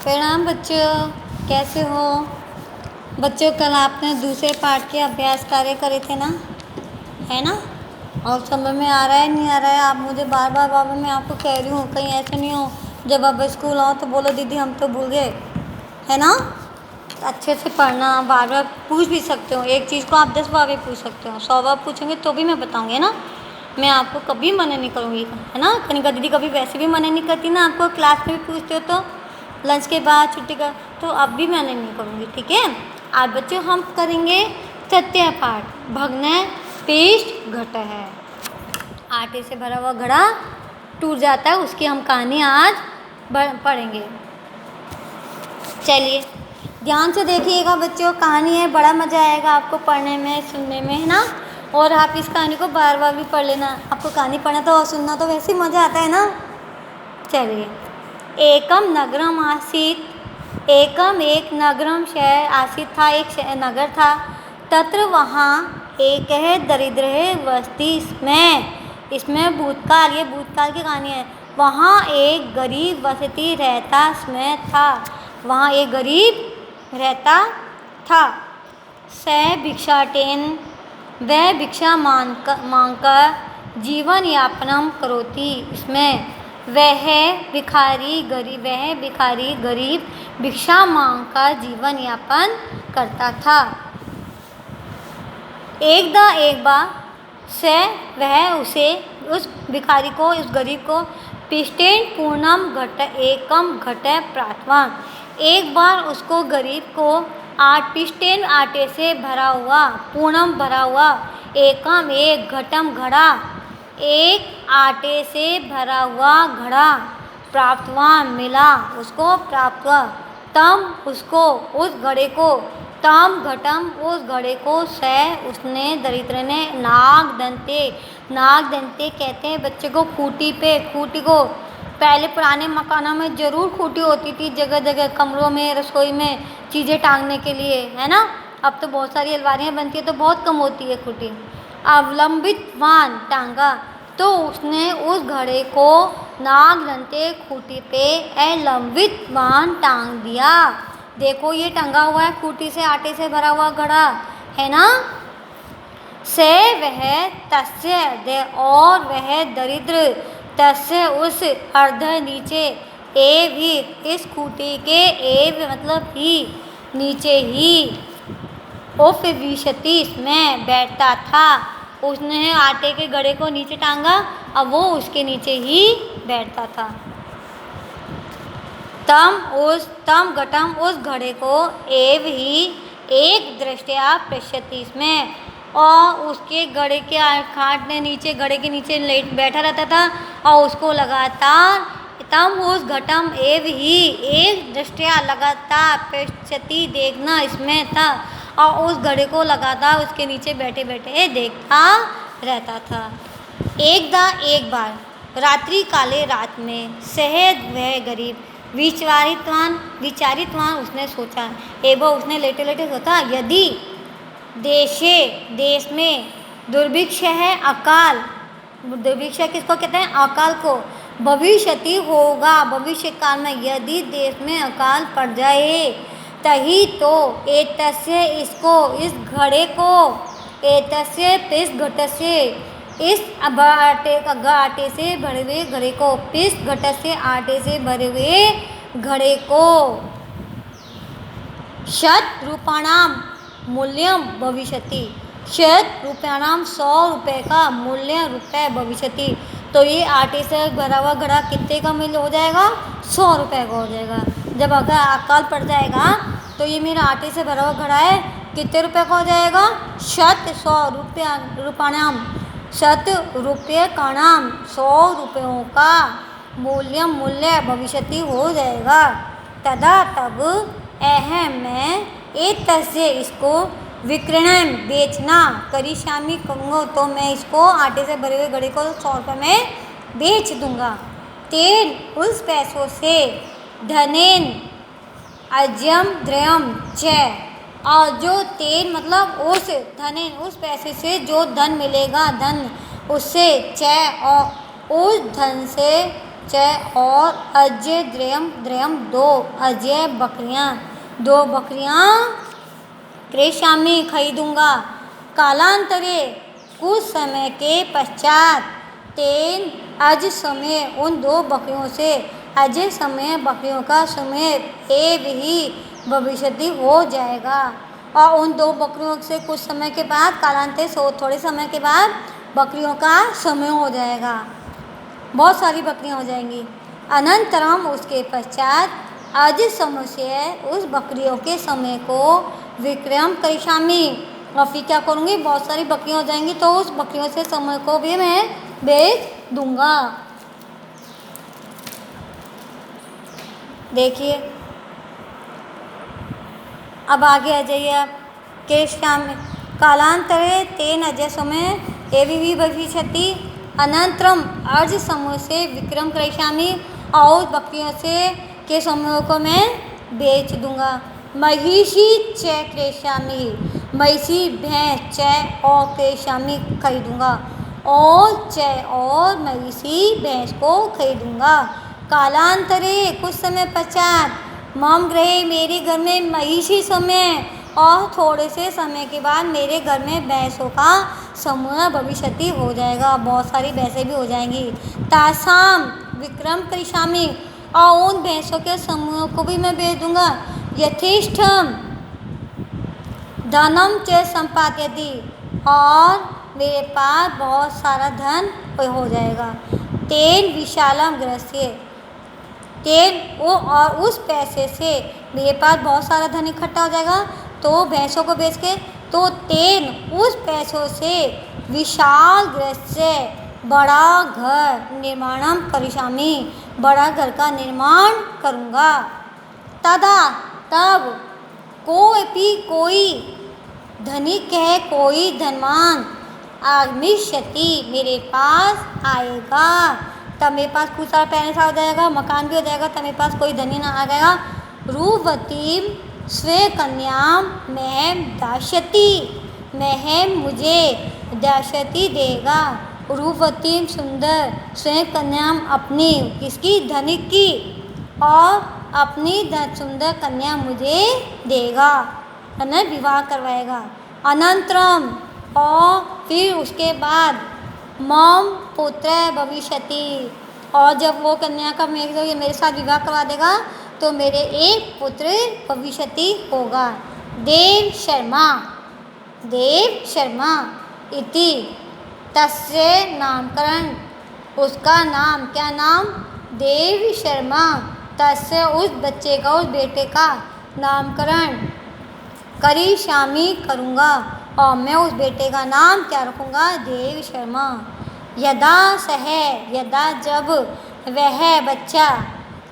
प्रणाम बच्चों, कैसे हो बच्चों? कल आपने दूसरे पाठ के अभ्यास कार्य करे थे ना, है ना? और समझ में आ रहा है नहीं आ रहा है? आप मुझे बार बार बाबा मैं आपको कह रही हूँ, कहीं ऐसे नहीं हो जब अब स्कूल आओ तो बोलो दीदी हम तो भूल गए, है ना? अच्छे से पढ़ना, बार बार पूछ भी सकते हो, एक चीज़ को आप 10 बार भी पूछ सकते हो, 100 बार पूछेंगे तो भी मैं बताऊँगी, है ना? मैं आपको कभी मना नहीं करूँगी, है ना? कनिका दीदी कभी वैसे भी मना नहीं करती ना, आपको क्लास में भी पूछते हो तो लंच के बाद छुट्टी का, तो अब भी मना नहीं करूँगी, ठीक है? आज बच्चों हम करेंगे तृतीय पाठ, भग्न पृष्ठ घट है। आटे से भरा हुआ घड़ा टूट जाता है, उसकी हम कहानी आज पढ़ेंगे। चलिए ध्यान से देखिएगा बच्चों, कहानी है, बड़ा मज़ा आएगा आपको पढ़ने में, सुनने में, है ना? और आप इस कहानी को बार बार भी पढ़ लेना, आपको कहानी पढ़ना तो और सुनना तो वैसे ही मज़ा आता है ना। चलिए, एकम नगरम आसीत, एकम एक नगरम शहर आसीत था, एक नगर था, तत्र वहाँ एक है दरिद्र है वस्ती, इसमें भूतकाल, ये भूतकाल की कहानी है। वहाँ एक गरीब वसती रहता इसमें था, वहाँ एक गरीब रहता था। स भिक्षाटेन, वह भिक्षा मांगकर जीवन यापनम करोती, इसमें वह भिखारी गरीब भिक्षा मांगकर जीवन यापन करता था। एक बार से वह उस भिखारी को, उस गरीब को पिष्टेन पूर्णम घट एकम घटे प्राप्तवान, एक बार उसको गरीब को पिष्टेन आटे से भरा हुआ, पूर्णम भरा हुआ, एकम एक घटम घड़ा, एक आटे से भरा हुआ घड़ा, प्राप्तवान मिला, उसको प्राप्त हुआ। तम उसको, उस घड़े को, तम घटम उस घड़े को, उसने दरिद्र ने नाग दंते कहते हैं बच्चे को खूंटी को। पहले पुराने मकानों में ज़रूर खूंटी होती थी, जगह जगह कमरों में, रसोई में चीज़ें टांगने के लिए, है ना? अब तो बहुत सारी अलमारियाँ बनती है तो बहुत कम होती है खूंटी। अवलंबित वान टांगा, तो उसने उस घड़े को नाग दंते खूंटी पे अलंबित वान टांग दिया। देखो ये टंगा हुआ है खूंटी से, आटे से भरा हुआ घड़ा, है ना? से वह तस्य दे, और वह दरिद्र, तस्य उस अर्ध नीचे, एव ही इस खूंटी के, एव मतलब ही, नीचे ही, उपविशति में बैठता था। उसने आटे के घड़े को नीचे टांगा, अब वो उसके नीचे ही बैठता था। तम घटम उस घड़े को, एव ही एक दृष्टया पश्यति इसमें, और उसके घड़े के खाटने नीचे, घड़े के नीचे बैठा रहता था और उसको लगातार, तम उस घटम एव ही एक दृष्टया लगातार पश्यति देखना इसमें था, और उस घड़े को लगातार उसके नीचे बैठे बैठे देखता रहता था। एक बार रात्रि काले, रात में, सहज वह गरीब विचारितवान उसने सोचा, एवं उसने लेटे लेटे सोचा, यदि देश में दुर्भिक्ष है, अकाल, दुर्भिक्ष किसको कहते हैं? अकाल को, भविष्यति होगा भविष्य काल में, यदि देश में अकाल पड़ जाए, तही तो एतस्य इसको, इस घड़े को, एतस्य इस घटस्य, इस आटे से भरे हुए घड़े को, पिस घट से आटे से भरे हुए घड़े को, शत रूपाणाम मूल्यम भविष्यति, 100 रुपये का मूल्य रुपये भविष्यति, तो ये आटे से भरा हुआ घड़ा कितने का मूल्य हो जाएगा? 100 रुपये का हो जाएगा। जब अगर अकाल पड़ जाएगा तो ये मेरा आटे से भरा हुआ घड़ा है, कितने रुपये का हो जाएगा? 100 रूपाणाम, 100 रुपये का नाम, 100 रुपयों का मूल्य भविष्यति हो जाएगा। तदा तब अहम मैं एक तस्य इसको विक्रयण बेचना, करिष्यामि कहूँगा तो मैं इसको आटे से भरे हुए घड़े को 100 रुपये में बेच दूंगा। तेन उस पैसों से, धनेन अज्यम द्रयम च, और जो तेन मतलब उस धनेन उस पैसे से जो धन मिलेगा, धन उससे, च और उस धन से च और अजय द्रयम द्रयम 2 अजय बकरियाँ 2 बकरियाँ क्रेष्यामि खरीदूंगा। कालांतरे कुछ समय के पश्चात तेन अज समय उन 2 बकरियों से अजय समय बकरियों का समय एव ही भविष्यति हो जाएगा। और उन 2 बकरियों से कुछ समय के बाद कालांतर से थोड़े समय के बाद बकरियों का समय हो जाएगा, बहुत सारी बकरियां हो जाएंगी। अनंतरम उसके पश्चात अज समय से उस बकरियों के समय को विक्रम करिष्यामि और फिर क्या करूँगी, बहुत सारी बकरियां हो जाएंगी तो उस बकरियों से समय को भी मैं बेच दूंगा। देखिए अब आगे आ जाइए आप। क्रेष्यामि कालांतरे तेन अजय समय एवं भविष्यति अनंतरम अर्ज समूह से विक्रम करिष्यामि और बकरियों से के समूह को मैं बेच दूंगा। महिषी च क्रेष्यामि महिषी भैंस च और क्रेष्यामि खरीदूंगा और च और महिषी भैंस को खरीदूंगा। कालांतरे कुछ समय पश्चात मम गृहे मेरे घर में महिषी समय और थोड़े से समय के बाद मेरे घर में भैंसों का समूह भविष्यति हो जाएगा, बहुत सारी भैंसें भी हो जाएंगी। तासाम विक्रम करिष्यामि और उन भैंसों के समूह को भी मैं बेच दूंगा। यथेष्टम धनम च संपाद्यति और मेरे पास बहुत सारा धन हो जाएगा। तेन विशालम गृहस्य तेन वो और उस पैसे से मेरे पास बहुत सारा धन इकट्ठा हो जाएगा तो भैंसों को बेच के, तो तेन उस पैसों से विशाल गृहस्य बड़ा घर निर्माणम करिष्यामि बड़ा घर का निर्माण करूँगा। तदा तब कोई धनिक है कोई धनवान आगमिष्यति मेरे पास आएगा, तब मेरे पास कुछ सारा पैसा हो जाएगा, मकान भी हो जाएगा, तब मेरे पास कोई धनी ना आ जाएगा। रूपवतीम स्वे कन्याम महम दास्यति महम मुझे दास्यति देगा। रूपवतीम सुंदर स्वे कन्याम अपनी किसकी धनिक की और अपनी सुंदर कन्या मुझे देगा, है विवाह करवाएगा। अनंतरम और फिर उसके बाद मम पुत्र भविष्यति और जब वो कन्या का मेरे साथ विवाह करवा देगा तो मेरे एक पुत्र भविष्यति होगा। देव शर्मा इति तस्य नामकरण उसका नाम क्या नाम देव शर्मा तस्य उस बच्चे का उस बेटे का नामकरण करिष्यामि करूँगा और मैं उस बेटे का नाम क्या रखूँगा देव शर्मा। यदा जब वह बच्चा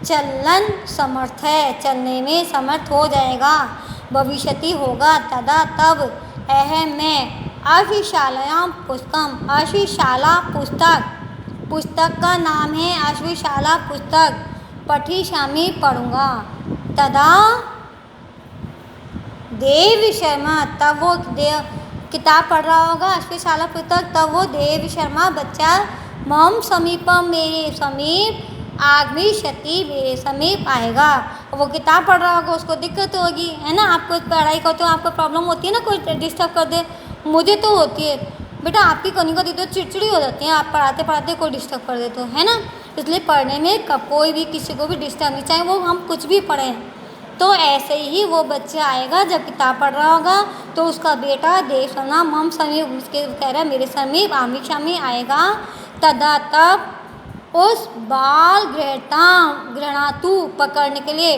चलन समर्थ है चलने में समर्थ हो जाएगा भविष्यति होगा। तदा तब मैं अश्वशालायाम पुस्तकम अश्वशाला पुस्तक का नाम है अश्वशाला पुस्तक पठिष्यामि पढ़ूँगा। तदा देव शर्मा तब वो किताब पढ़ रहा होगा अश्वशाला पुस्तक, तब वो देव शर्मा बच्चा मम समीपम मेरे समीप आगमिष्यति मेरे समीप आएगा। वो किताब पढ़ रहा होगा उसको दिक्कत होगी, है ना। आपको पढ़ाई करते हो आपको प्रॉब्लम होती है ना, कोई डिस्टर्ब कर दे, मुझे तो होती है बेटा, आपकी कहीं को दी तो चिड़चिड़ी हो जाती है, आप पढ़ाते पढ़ाते कोई डिस्टर्ब कर दे तो, है ना। इसलिए पढ़ने में कोई भी किसी को भी डिस्टर्ब नहीं, चाहे वो हम कुछ भी पढ़ें। तो ऐसे ही वो बच्चा आएगा जब किताब पढ़ रहा होगा तो उसका बेटा देव शर्मा मम समीप उसके कह रहा है मेरे समीप आमिशामी आएगा। तदा तब उस बाल गृहणातु पकड़ने के लिए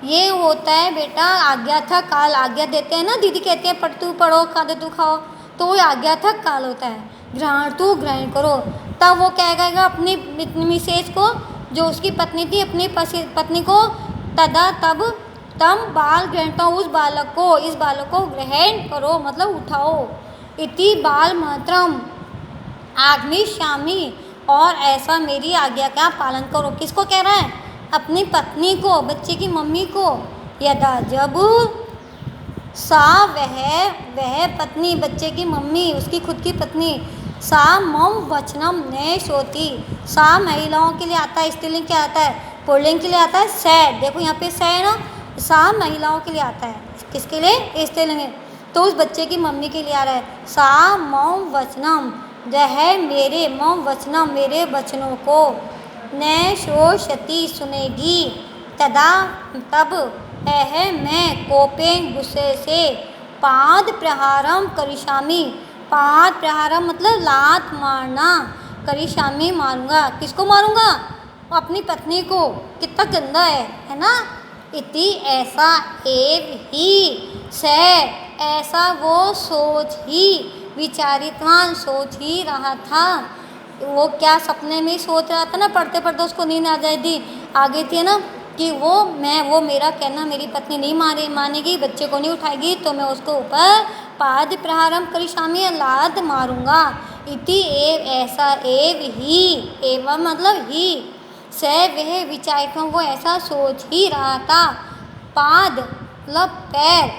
ये होता है बेटा आज्ञा था काल, आज्ञा देते हैं ना, दीदी कहते हैं पढ़ तू पढ़ो खा दे तू खाओ, तो वो आज्ञा था काल होता है। गृहणातु ग्रहण करो, तब वो क्या कहेगा अपनी मिसेज को जो उसकी पत्नी थी अपनी पत्नी को, तदा तब तम बाल ग्रहणता उस बालक को इस बालक को ग्रहण करो मतलब उठाओ। इति बाल मात्रम आगमिष्यामि और ऐसा मेरी आज्ञा का पालन करो। किसको कह रहा है? अपनी पत्नी को, बच्चे की मम्मी को। यदा जब सा वह पत्नी बच्चे की मम्मी उसकी खुद की पत्नी सा मम वचनम न श्रोति। सा महिलाओं के लिए आता है, स्त्रीलिंग क्या आता है, पुल्लिंग के लिए आता है से। देखो यहाँ पे से है ना, सा महिलाओं के लिए आता है, किसके लिए, स्त्रीलिंग है। तो उस बच्चे की मम्मी के लिए आ रहा है सा मम वचनम, वह मेरे, मम वचनम मेरे वचनों को, न श्रोषति सुनेगी, तदा तब है मैं कोपेन गुस्से से, पाद प्रहारम करिष्यामि। पाद प्रहारम मतलब लात मारना, करिष्यामि मारूंगा, किसको मारूंगा, अपनी पत्नी को। कितना गंदा है ना। इति ऐसा एव ही से, ऐसा वो सोच ही, विचारितवान सोच ही रहा था। वो क्या सपने में ही सोच रहा था ना, पढ़ते पढ़ते उसको नींद आ गई थी ना, कि वो मेरा कहना मेरी पत्नी नहीं मानेगी, बच्चे को नहीं उठाएगी, तो मैं उसको ऊपर पाद प्रहारम करिष्यामि, लात मारूंगा। इति एव ऐसा एव ही, एवं मतलब ही, से वह विचारित, वो ऐसा सोच ही रहा था। पाद मतलब पैर,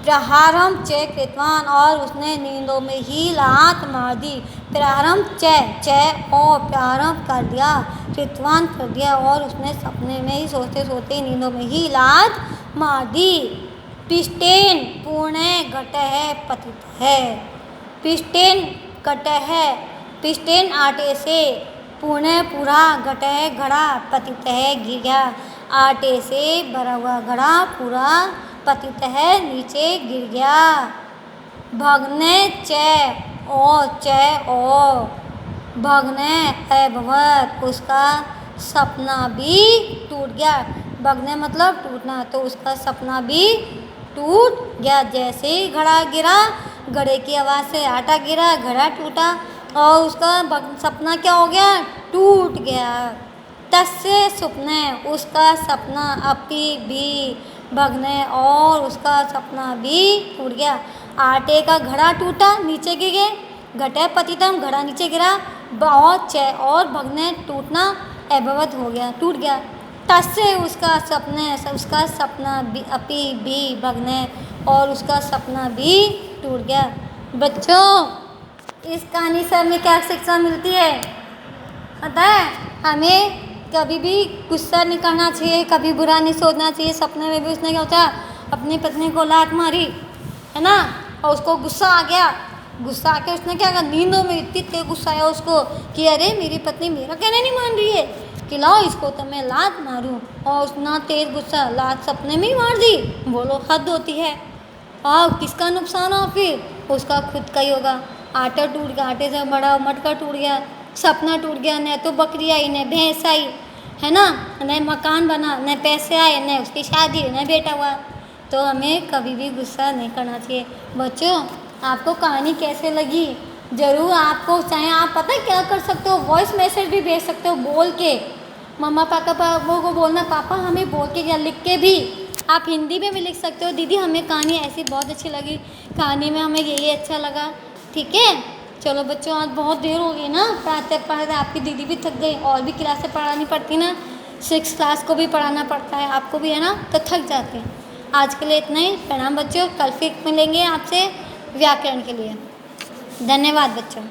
प्रहारम च कृतवान, और उसने नींदों में ही लात मार दी। प्रहारम च और प्रहारम कर दिया, कृतवान कर दिया, और उसने सपने में ही सोते सोते नींदों में ही लात मार दी। पिष्टेन पूर्णे घटः पतितः। पिष्टेन घटः, पिष्टेन आटे से, पूर्णे पूरा, घटः घड़ा, पतितः गिर गया, आटे से भरा हुआ घड़ा पूरा, पतितः नीचे गिर गया। भग्ने और भग्ने अभवत्, उसका सपना भी टूट गया। भग्ने मतलब टूटना, तो उसका सपना भी टूट गया। जैसे ही घड़ा गिरा, घड़े की आवाज़ से आटा गिरा, घड़ा टूटा, और उसका सपना क्या हो गया, टूट गया। तस्य सुपने, उसका सपना, अपि भी भग्ने, और उसका सपना भी टूट गया। आटे का घड़ा टूटा, नीचे गिर गए, घटे पतितम, घड़ा नीचे गिरा, और भग्ने टूटना, अभवत हो गया, टूट गया। तस्य उसका सपना भी, अपि भी भग्ने, और उसका सपना भी टूट गया। बच्चों, इस कहानी से हमें क्या शिक्षा मिलती है पता है? हमें कभी भी गुस्सा नहीं करना चाहिए, कभी बुरा नहीं सोचना चाहिए। सपने में भी उसने क्या होता है, अपनी पत्नी को लात मारी है ना, और उसको गुस्सा आ गया। गुस्सा आके उसने क्या कहा, नींदों में इतनी तेज गुस्सा आया उसको कि अरे मेरी पत्नी मेरा कहना नहीं मान रही है, कि लाओ इसको तो मैं लात मारूं। और उतना तेज गुस्सा, लात सपने में ही मार दी। बोलो हद होती है। और किसका नुकसान हो फिर, उसका खुद का ही होगा। आटा टूट गया, आटे से बड़ा मटका टूट गया, सपना टूट गया, न तो बकरी आई न भैंस आई है ना, न मकान बना, न पैसे आए, न उसकी शादी, न बेटा हुआ। तो हमें कभी भी गुस्सा नहीं करना चाहिए। बच्चों, आपको कहानी कैसे लगी ज़रूर आपको, चाहे आप पता है क्या कर सकते हो, वॉइस मैसेज भी भेज सकते हो बोल के। मम्मा पापा को बोलना पापा हमें बोल के या लिख के भी, आप हिंदी में भी लिख सकते हो, दीदी हमें कहानी ऐसी बहुत अच्छी लगी, कहानी में हमें यही अच्छा लगा। ठीक है, चलो बच्चों, आज बहुत देर हो गई ना, पढ़ाते पढ़ाते आपकी दीदी भी थक गई, और भी क्लासें पढ़ानी पड़ती ना, 6 क्लास को भी पढ़ाना पड़ता है, आपको भी है ना, तो थक जाते हैं। आज के लिए इतना ही। प्रणाम बच्चों, कल फिर मिलेंगे आपसे व्याकरण के लिए। धन्यवाद बच्चों।